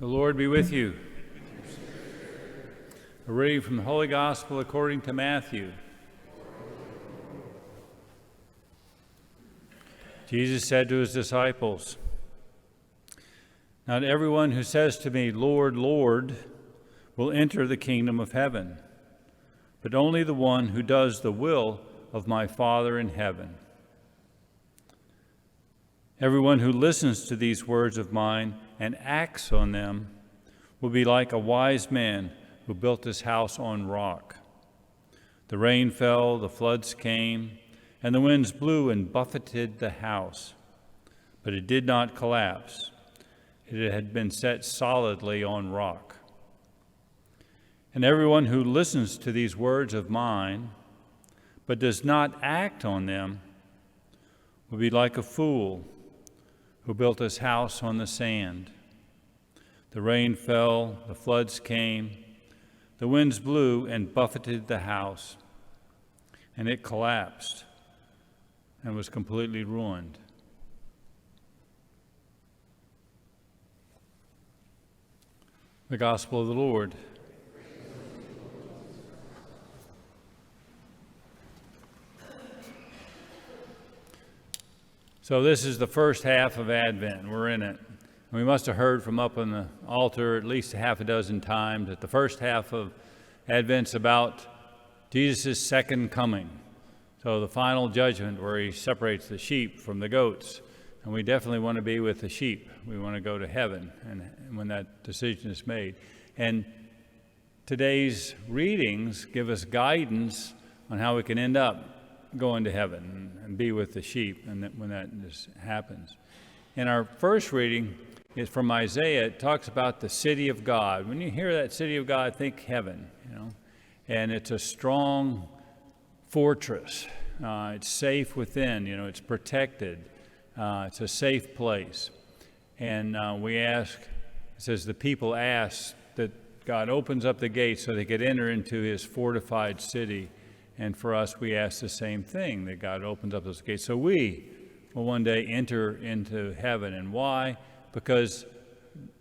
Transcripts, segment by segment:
The Lord be with you. A reading from the Holy Gospel according to Matthew. Jesus said to his disciples, "Not everyone who says to me, 'Lord, Lord,' will enter the kingdom of heaven, but only the one who does the will of my Father in heaven. Everyone who listens to these words of mine and acts on them will be like a wise man who built his house on rock. The rain fell, the floods came, and the winds blew and buffeted the house, but it did not collapse. It had been set solidly on rock. And everyone who listens to these words of mine, but does not act on them, will be like a fool who built his house on the sand. The rain fell, the floods came, the winds blew and buffeted the house, and it collapsed and was completely ruined." The Gospel of the Lord. So this is the first half of Advent. We're in it. We must have heard from up on the altar at least a half a dozen times that the first half of Advent's about Jesus' second coming. So the final judgment where he separates the sheep from the goats. And we definitely want to be with the sheep. We want to go to heaven and when that decision is made. And today's readings give us guidance on how we can end up going to heaven and be with the sheep and when that happens. In our first reading is from Isaiah. It talks about the city of God. When you hear that city of God, think heaven, and it's a strong fortress. It's safe within, it's protected. It's a safe place. And it says the people ask that God opens up the gates so they could enter into his fortified city. And for us, we ask the same thing, that God opens up those gates so we will one day enter into heaven. And why? Because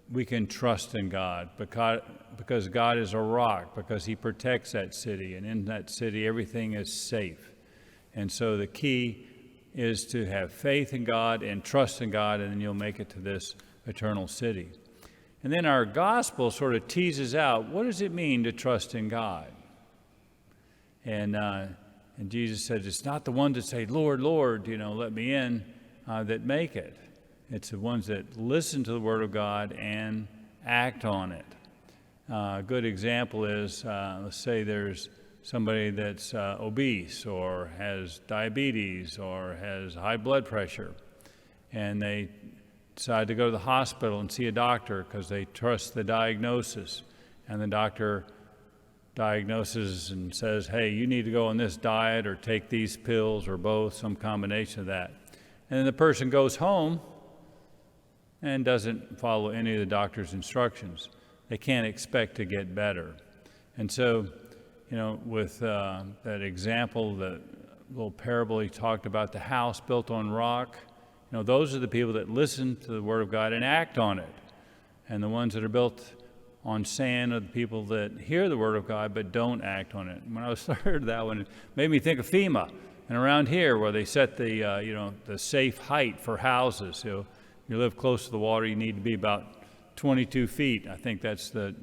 we can trust in God, because God is a rock, because he protects that city, and in that city everything is safe. And so the key is to have faith in God and trust in God, and then you'll make it to this eternal city. And then our gospel sort of teases out, what does it mean to trust in God? And Jesus said, it's not the ones that say, "Lord, Lord, let me in," that make it. It's the ones that listen to the Word of God and act on it. A good example is, let's say there's somebody that's obese or has diabetes or has high blood pressure, and they decide to go to the hospital and see a doctor because they trust the diagnosis, and the doctor diagnoses and says, "Hey, you need to go on this diet or take these pills or both," some combination of that. And then the person goes home and doesn't follow any of the doctor's instructions. They can't expect to get better. And so, with that example, the little parable he talked about, the house built on rock, those are the people that listen to the Word of God and act on it. And the ones that are built on sand are the people that hear the Word of God but don't act on it. When I started that one, it made me think of FEMA. And around here where they set the safe height for houses. You live close to the water, you need to be about 22 feet. I think that's the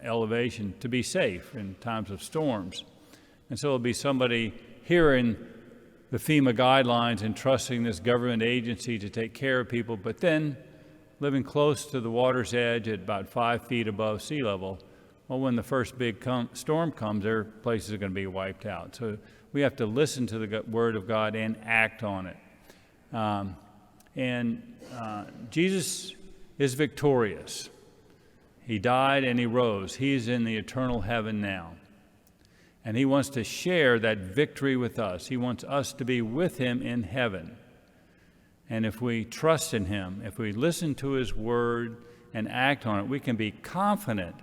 elevation to be safe in times of storms. And so it'll be somebody hearing the FEMA guidelines and trusting this government agency to take care of people, but then living close to the water's edge at about 5 feet above sea level. Well, when the first big storm comes, their places are going to be wiped out. So we have to listen to the Word of God and act on it. Jesus is victorious. He died and he rose. He's in the eternal heaven now. And he wants to share that victory with us. He wants us to be with him in heaven. And if we trust in him, if we listen to his word and act on it, we can be confident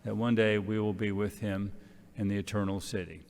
that one day we will be with him in the eternal city.